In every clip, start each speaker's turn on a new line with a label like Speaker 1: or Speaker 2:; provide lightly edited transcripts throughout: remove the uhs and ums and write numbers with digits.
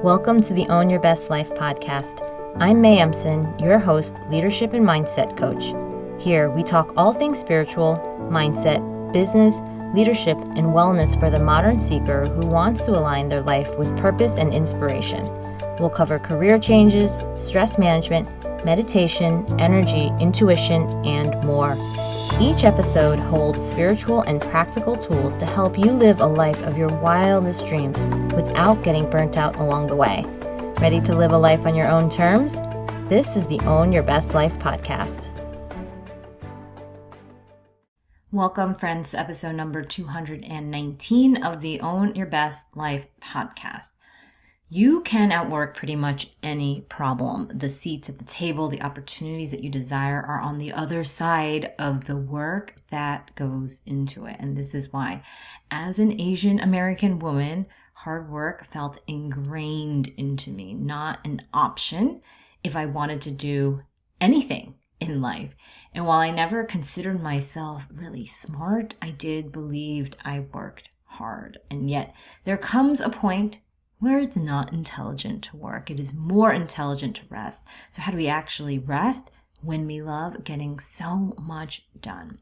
Speaker 1: Welcome to the Own Your Best Life podcast. I'm May Emson, your host, leadership and mindset coach. Here, we talk all things spiritual, mindset, business, leadership, and wellness for the modern seeker who wants to align their life with purpose and inspiration. We'll cover career changes, stress management, meditation, energy, intuition, and more. Each episode holds spiritual and practical tools to help you live a life of your wildest dreams without getting burnt out along the way. Ready to live a life on your own terms? This is the Own Your Best Life podcast. Welcome, friends, to episode number 219 of the Own Your Best Life podcast. You can outwork pretty much any problem. The seats at the table, the opportunities that you desire are on the other side of the work that goes into it. And this is why, as an Asian American woman, hard work felt ingrained into me, not an option if I wanted to do anything in life. And while I never considered myself really smart, I did believe I worked hard. And yet there comes a point where it's not intelligent to work. It is more intelligent to rest. So how do we actually rest when we love getting so much done?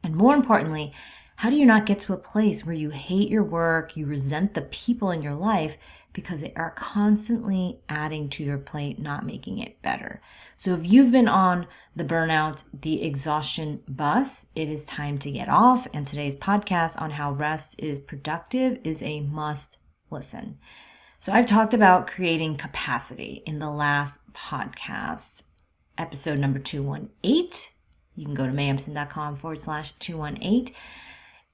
Speaker 1: And more importantly, how do you not get to a place where you hate your work, you resent the people in your life because they are constantly adding to your plate, not making it better? So if you've been on the burnout, the exhaustion bus, it is time to get off. And today's podcast on how rest is productive is a must listen. So I've talked about creating capacity in the last podcast, episode number 218. You can go to mayemson.com/218,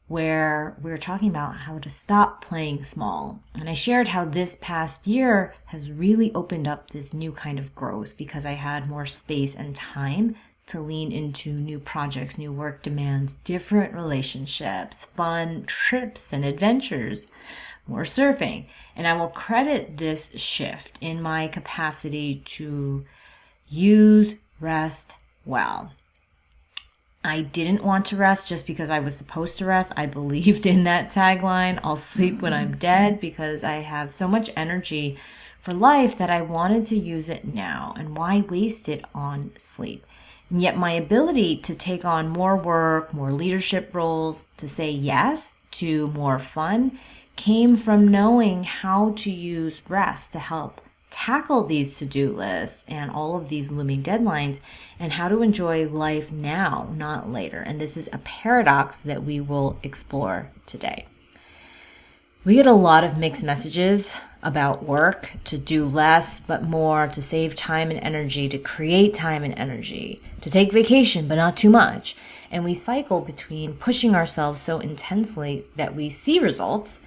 Speaker 1: where we're talking about how to stop playing small. And I shared how this past year has really opened up this new kind of growth because I had more space and time to lean into new projects, new work demands, different relationships, fun trips and adventures, more surfing. And I will credit this shift in my capacity to use rest well. I didn't want to rest just because I was supposed to rest. I believed in that tagline, I'll sleep when I'm dead, because I have so much energy for life that I wanted to use it now. And why waste it on sleep? And yet my ability to take on more work, more leadership roles, to say yes to more fun, came from knowing how to use rest to help tackle these to-do lists and all of these looming deadlines, and how to enjoy life now, not later. And this is a paradox that we will explore today. We get a lot of mixed messages about work, to do less but more, to save time and energy, to create time and energy, to take vacation but not too much. And we cycle between pushing ourselves so intensely that we see results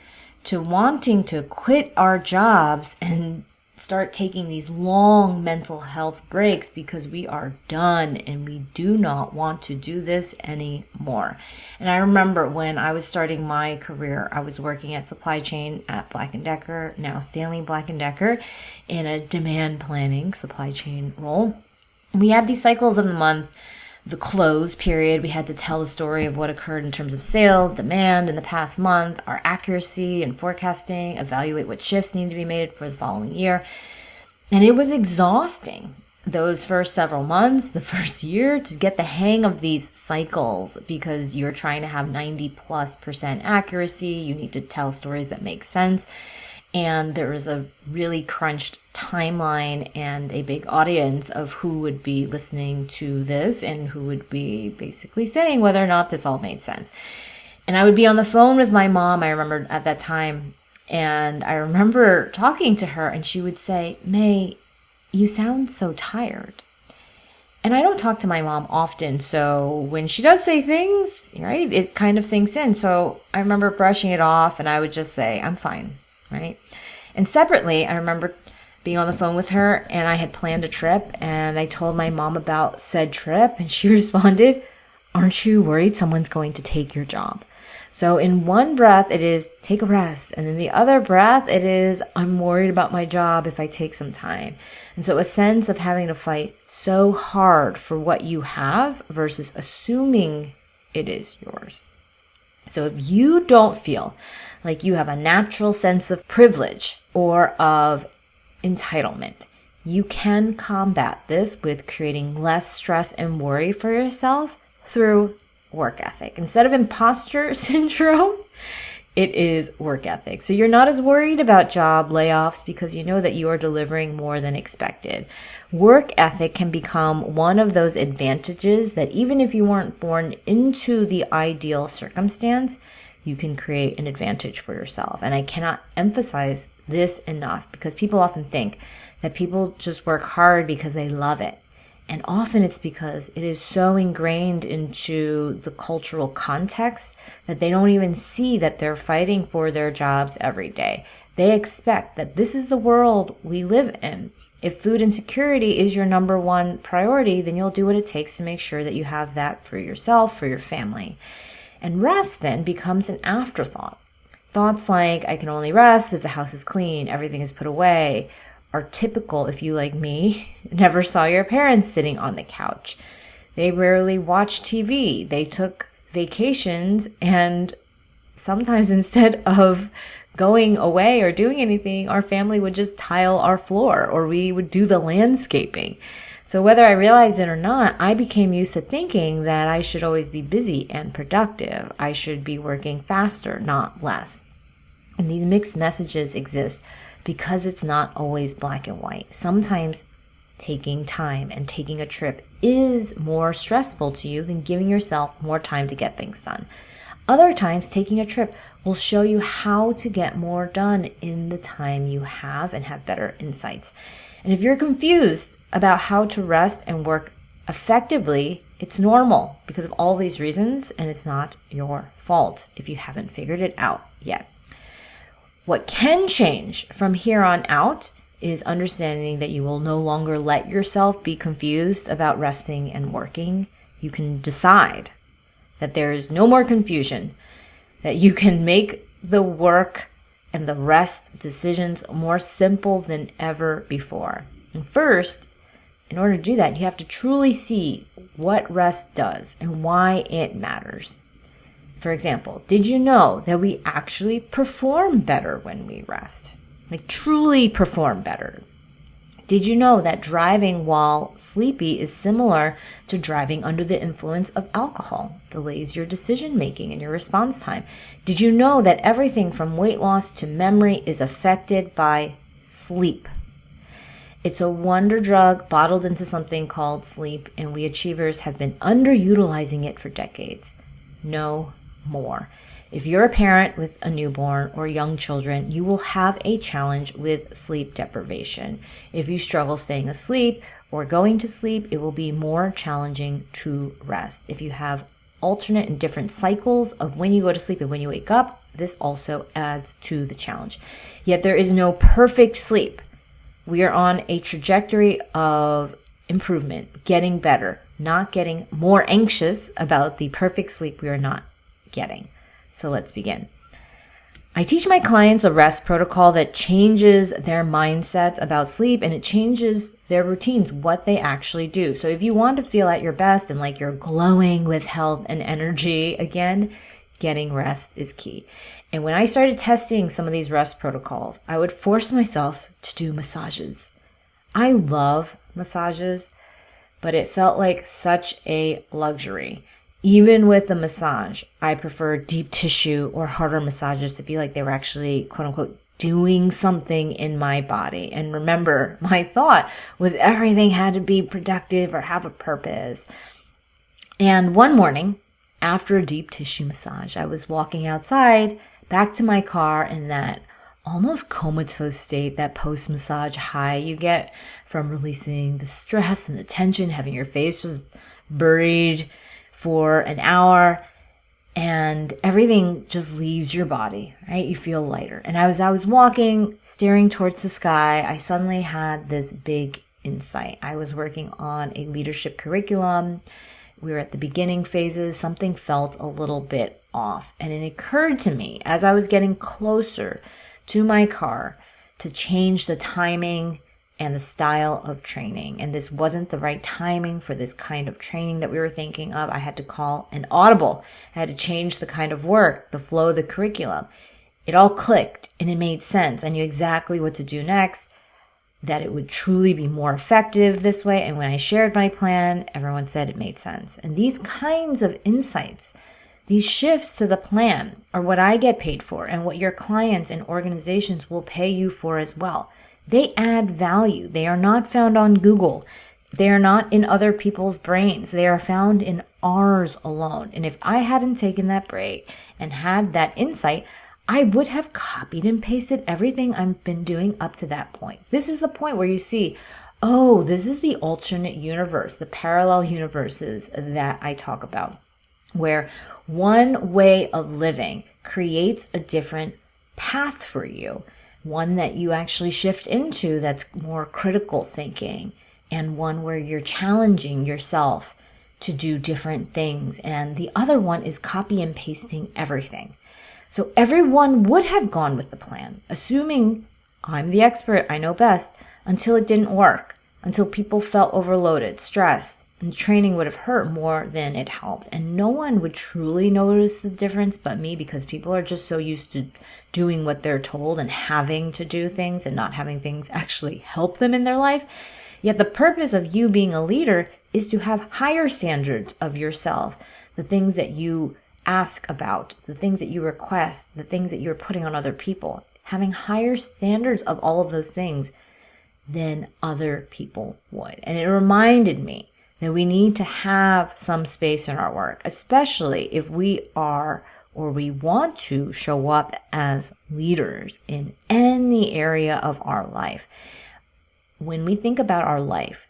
Speaker 1: to wanting to quit our jobs and start taking these long mental health breaks because we are done and we do not want to do this anymore. And I remember when I was starting my career, I was working at supply chain at Black & Decker, now Stanley Black & Decker, in a demand planning supply chain role. We had these cycles of the month. The close period, we had to tell the story of what occurred in terms of sales, demand in the past month, our accuracy and forecasting, evaluate what shifts need to be made for the following year. And it was exhausting those first several months, the first year, to get the hang of these cycles, because you're trying to have 90+% accuracy. You need to tell stories that make sense. And there was a really crunched timeline and a big audience of who would be listening to this and who would be basically saying whether or not this all made sense. And I would be on the phone with my mom, I remember at that time, and I remember talking to her and she would say, "May, you sound so tired." And I don't talk to my mom often, so when she does say things, right, it kind of sinks in. So I remember brushing it off and I would just say, "I'm fine." Right? And separately, I remember being on the phone with her and I had planned a trip and I told my mom about said trip and she responded, "Aren't you worried someone's going to take your job?" So in one breath, it is take a rest. And in the other breath, it is I'm worried about my job if I take some time. And so a sense of having to fight so hard for what you have versus assuming it is yours. So if you don't feel like you have a natural sense of privilege or of entitlement. You can combat this with creating less stress and worry for yourself through work ethic. Instead of imposter syndrome, it is work ethic. So you're not as worried about job layoffs because you know that you are delivering more than expected. Work ethic can become one of those advantages that even if you weren't born into the ideal circumstance, you can create an advantage for yourself. And I cannot emphasize this enough because people often think that people just work hard because they love it. And often it's because it is so ingrained into the cultural context that they don't even see that they're fighting for their jobs every day. They expect that this is the world we live in. If food insecurity is your number one priority, then you'll do what it takes to make sure that you have that for yourself, for your family. And rest then becomes an afterthought. Thoughts like, I can only rest if the house is clean, everything is put away, are typical if you, like me, never saw your parents sitting on the couch. They rarely watched TV. They took vacations, and sometimes instead of going away or doing anything, our family would just tile our floor or we would do the landscaping. So whether I realized it or not, I became used to thinking that I should always be busy and productive. I should be working faster, not less. And these mixed messages exist because it's not always black and white. Sometimes taking time and taking a trip is more stressful to you than giving yourself more time to get things done. Other times, taking a trip will show you how to get more done in the time you have and have better insights. And if you're confused about how to rest and work effectively, it's normal because of all these reasons, and it's not your fault if you haven't figured it out yet. What can change from here on out is understanding that you will no longer let yourself be confused about resting and working. You can decide that there is no more confusion, that you can make the work and the rest decisions more simple than ever before. And first, in order to do that, you have to truly see what rest does and why it matters. For example, did you know that we actually perform better when we rest? Like truly perform better. Did you know that driving while sleepy is similar to driving under the influence of alcohol? Delays your decision making and your response time. Did you know that everything from weight loss to memory is affected by sleep? It's a wonder drug bottled into something called sleep, and we achievers have been underutilizing it for decades. No more. If you're a parent with a newborn or young children, you will have a challenge with sleep deprivation. If you struggle staying asleep or going to sleep, it will be more challenging to rest. If you have alternate and different cycles of when you go to sleep and when you wake up, this also adds to the challenge. Yet there is no perfect sleep. We are on a trajectory of improvement, getting better, not getting more anxious about the perfect sleep we are not getting. So let's begin. I teach my clients a rest protocol that changes their mindsets about sleep, and it changes their routines, what they actually do. So if you want to feel at your best and like you're glowing with health and energy again, getting rest is key. And when I started testing some of these rest protocols, I would force myself to do massages. I love massages, but it felt like such a luxury. Even with the massage, I prefer deep tissue or harder massages to feel like they were actually, quote unquote, doing something in my body. And remember, my thought was everything had to be productive or have a purpose. And one morning, after a deep tissue massage, I was walking outside back to my car in that almost comatose state, that post-massage high you get from releasing the stress and the tension, having your face just buried for an hour, and everything just leaves your body, right? You feel lighter. And as I was walking, staring towards the sky, I suddenly had this big insight. I was working on a leadership curriculum. We were at the beginning phases. Something felt a little bit off. And it occurred to me as I was getting closer to my car to change the timing and the style of training. And this wasn't the right timing for this kind of training that we were thinking of. I had to call an audible. I had to change the kind of work, the flow of the curriculum. It all clicked and it made sense. I knew exactly what to do next. that it would truly be more effective this way. And when I shared my plan, everyone said it made sense. And these kinds of insights, these shifts to the plan, are what I get paid for and what your clients and organizations will pay you for as well. They add value. They are not found on Google. They are not in other people's brains. They are found in ours alone. And if I hadn't taken that break and had that insight, I would have copied and pasted everything I've been doing up to that point. This is the point where you see, oh, this is the alternate universe, the parallel universes that I talk about, where one way of living creates a different path for you, one that you actually shift into that's more critical thinking, and one where you're challenging yourself to do different things. And the other one is copy and pasting everything. So everyone would have gone with the plan, assuming I'm the expert, I know best, until it didn't work, until people felt overloaded, stressed, and training would have hurt more than it helped. And no one would truly notice the difference but me, because people are just so used to doing what they're told and having to do things and not having things actually help them in their life. Yet the purpose of you being a leader is to have higher standards of yourself, the things that you ask about, the things that you request, the things that you're putting on other people, having higher standards of all of those things than other people would. And it reminded me that we need to have some space in our work, especially if we are or we want to show up as leaders in any area of our life. When we think about our life,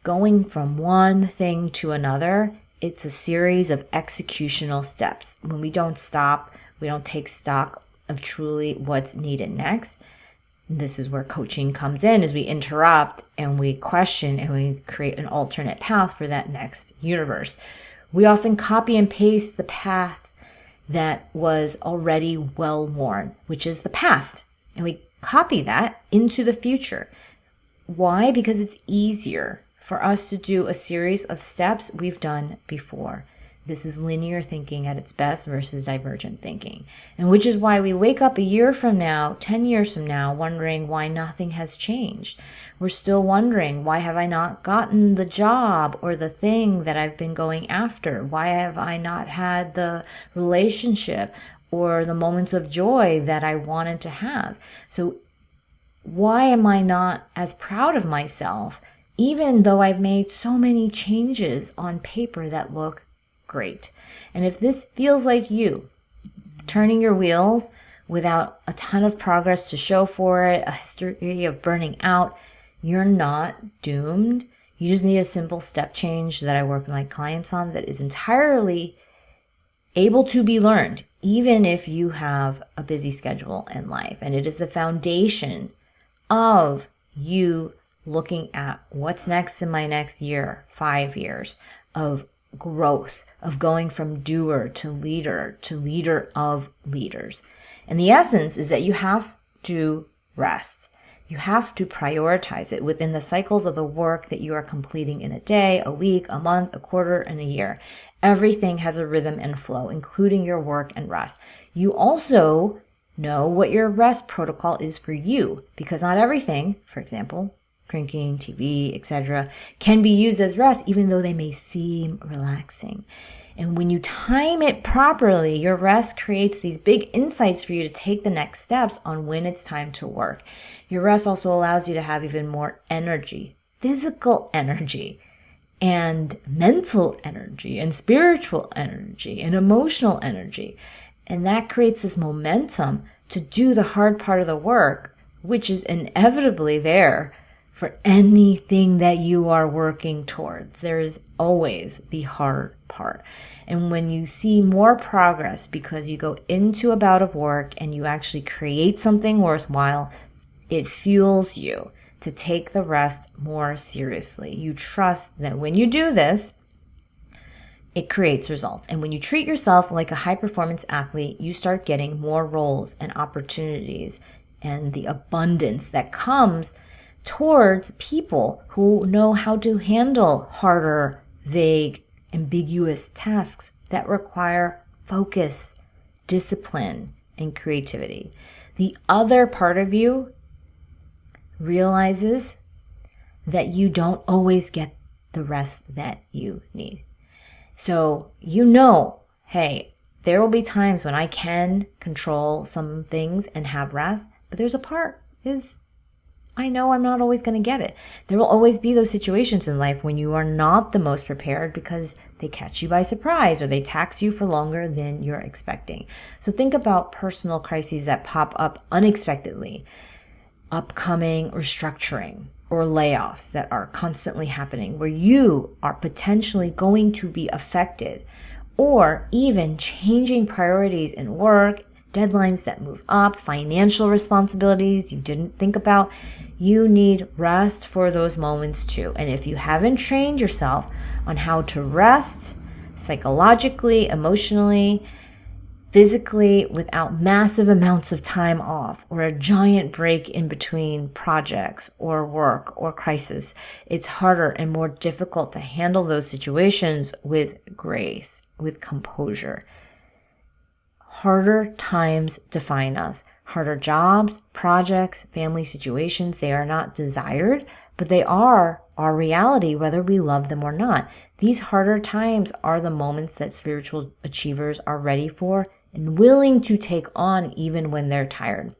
Speaker 1: going from one thing to another, it's a series of executional steps. When we don't stop, we don't take stock of truly what's needed next. This is where coaching comes in, as we interrupt and we question and we create an alternate path for that next universe. We often copy and paste the path that was already well-worn, which is the past. And we copy that into the future. Why? Because it's easier for us to do a series of steps we've done before. This is linear thinking at its best versus divergent thinking. And which is why we wake up a year from now, 10 years from now, wondering why nothing has changed. We're still wondering, why have I not gotten the job or the thing that I've been going after? Why have I not had the relationship or the moments of joy that I wanted to have? So why am I not as proud of myself, even though I've made so many changes on paper that look great? And if this feels like you, turning your wheels without a ton of progress to show for it, a history of burning out, you're not doomed. You just need a simple step change that I work with my clients on that is entirely able to be learned, even if you have a busy schedule in life. And it is the foundation of you looking at what's next in my next year, 5 years of growth, of going from doer to leader of leaders. And the essence is that you have to rest. You have to prioritize it within the cycles of the work that you are completing in a day, a week, a month, a quarter, and a year. Everything has a rhythm and flow, including your work and rest. You also know what your rest protocol is for you, because not everything, for example, drinking, TV, etc., can be used as rest, even though they may seem relaxing. And when you time it properly, your rest creates these big insights for you to take the next steps on when it's time to work. Your rest also allows you to have even more energy, physical energy, and mental energy, and spiritual energy, and emotional energy. And that creates this momentum to do the hard part of the work, which is inevitably there for anything that you are working towards. There is always the hard part. And when you see more progress because you go into a bout of work and you actually create something worthwhile, it fuels you to take the rest more seriously. You trust that when you do this, it creates results. And when you treat yourself like a high-performance athlete, you start getting more roles and opportunities and the abundance that comes towards people who know how to handle harder, vague, ambiguous tasks that require focus, discipline, and creativity. The other part of you realizes that you don't always get the rest that you need. So hey, there will be times when I can control some things and have rest, but there's a part is I know I'm not always going to get it. There will always be those situations in life when you are not the most prepared because they catch you by surprise or they tax you for longer than you're expecting. So think about personal crises that pop up unexpectedly, upcoming restructuring or layoffs that are constantly happening where you are potentially going to be affected, or even changing priorities in work, deadlines that move up, financial responsibilities you didn't think about. You need rest for those moments too. And if you haven't trained yourself on how to rest psychologically, emotionally, physically, without massive amounts of time off or a giant break in between projects or work or crisis, it's harder and more difficult to handle those situations with grace, with composure. Harder times define us. Harder jobs, projects, family situations, they are not desired, but they are our reality whether we love them or not. These harder times are the moments that spiritual achievers are ready for and willing to take on even when they're tired.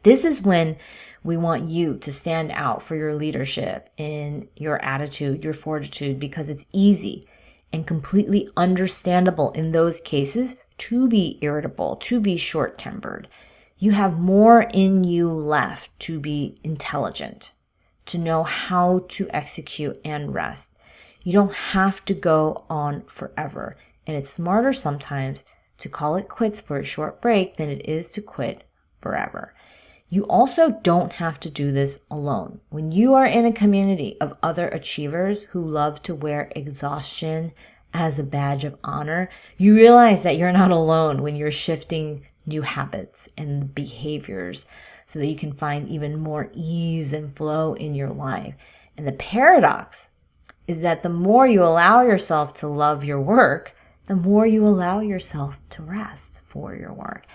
Speaker 1: This is when we want you to stand out for your leadership in your attitude, your fortitude, because it's easy and completely understandable in those cases to be irritable, to be short-tempered. You have more in you left to be intelligent, to know how to execute and rest. You don't have to go on forever. And it's smarter sometimes to call it quits for a short break than it is to quit forever. You also don't have to do this alone. When you are in a community of other achievers who love to wear exhaustion as a badge of honor, you realize that you're not alone when you're shifting new habits and behaviors so that you can find even more ease and flow in your life. And the paradox is that the more you allow yourself to love your work, the more you allow yourself to rest for your work.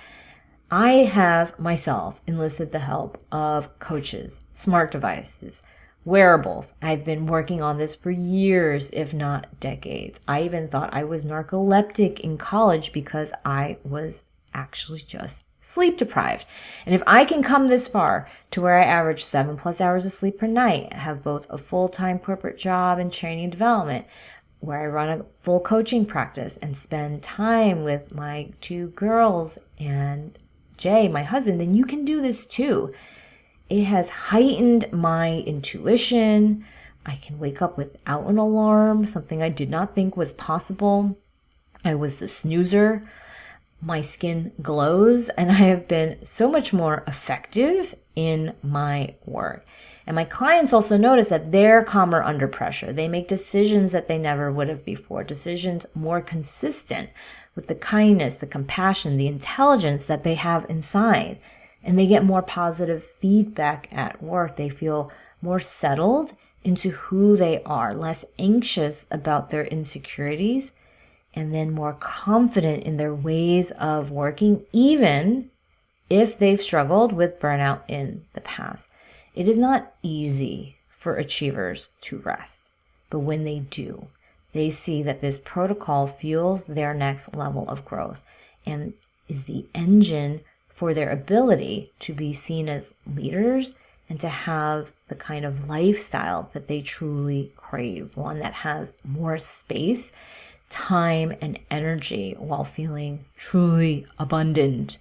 Speaker 1: I have myself enlisted the help of coaches, smart devices, wearables. I've been working on this for years, if not decades. I even thought I was narcoleptic in college because I was actually just sleep deprived. And if I can come this far to where I average 7+ hours of sleep per night, have both a full-time corporate job and training and development, where I run a full coaching practice and spend time with my 2 girls and Jay, my husband, then you can do this too. It has heightened my intuition. I can wake up without an alarm, something I did not think was possible. I was the snoozer. My skin glows, and I have been so much more effective in my work. And my clients also notice that they're calmer under pressure. They make decisions that they never would have before, decisions more consistent with the kindness, the compassion, the intelligence that they have inside. And they get more positive feedback at work. They feel more settled into who they are, less anxious about their insecurities, and then more confident in their ways of working, even if they've struggled with burnout in the past. It is not easy for achievers to rest, but when they do, they see that this protocol fuels their next level of growth and is the engine for their ability to be seen as leaders and to have the kind of lifestyle that they truly crave, one that has more space, time, and energy while feeling truly abundant.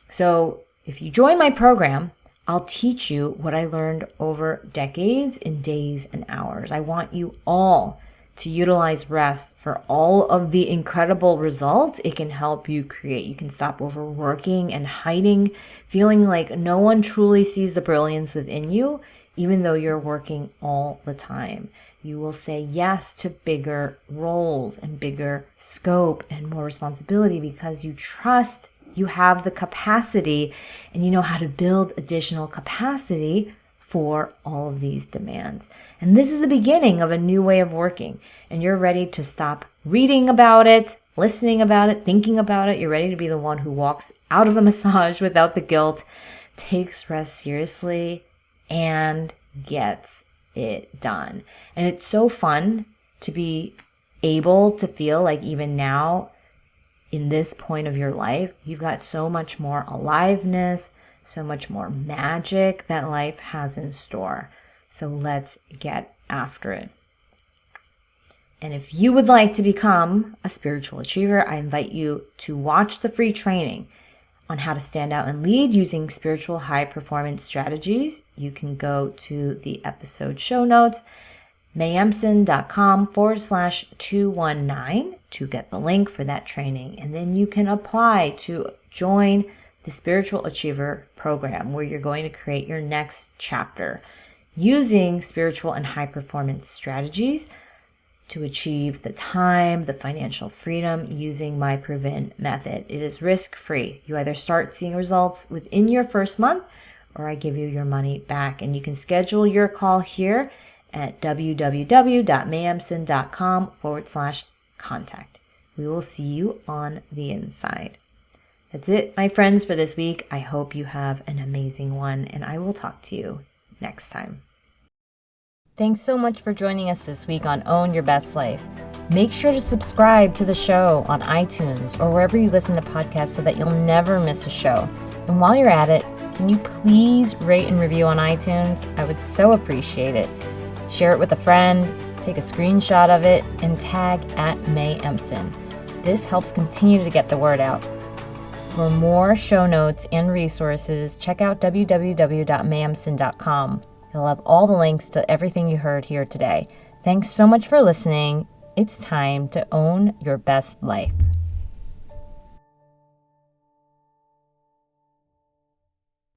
Speaker 1: So if you join my program, I'll teach you what I learned over decades in days and hours. I want you all to utilize rest for all of the incredible results it can help you create. You can stop overworking and hiding, feeling like no one truly sees the brilliance within you, even though you're working all the time. You will say yes to bigger roles and bigger scope and more responsibility because you trust you have the capacity and you know how to build additional capacity for all of these demands. And this is the beginning of a new way of working. And you're ready to stop reading about it, listening about it, thinking about it. You're ready to be the one who walks out of a massage without the guilt, takes rest seriously, and gets it done. And it's so fun to be able to feel like even now in this point of your life, you've got so much more aliveness, so much more magic that life has in store. So let's get after it. And if you would like to become a spiritual achiever, I invite you to watch the free training on how to stand out and lead using spiritual high performance strategies. You can go to the episode show notes, mayemson.com/219 to get the link for that training. And then you can apply to join the Spiritual Achiever program, where you're going to create your next chapter using spiritual and high performance strategies to achieve the time, the financial freedom using my proven method. It is risk-free. You either start seeing results within your first month, or I give you your money back. And you can schedule your call here at www.mayemson.com/contact. We will see you on the inside. That's it, my friends, for this week. I hope you have an amazing one, and I will talk to you next time. Thanks so much for joining us this week on Own Your Best Life. Make sure to subscribe to the show on iTunes or wherever you listen to podcasts so that you'll never miss a show. And while you're at it, can you please rate and review on iTunes? I would so appreciate it. Share it with a friend, take a screenshot of it, and tag @MayEmson. This helps continue to get the word out. For more show notes and resources, check out www.mayemson.com. You'll have all the links to everything you heard here today. Thanks so much for listening. It's time to own your best life.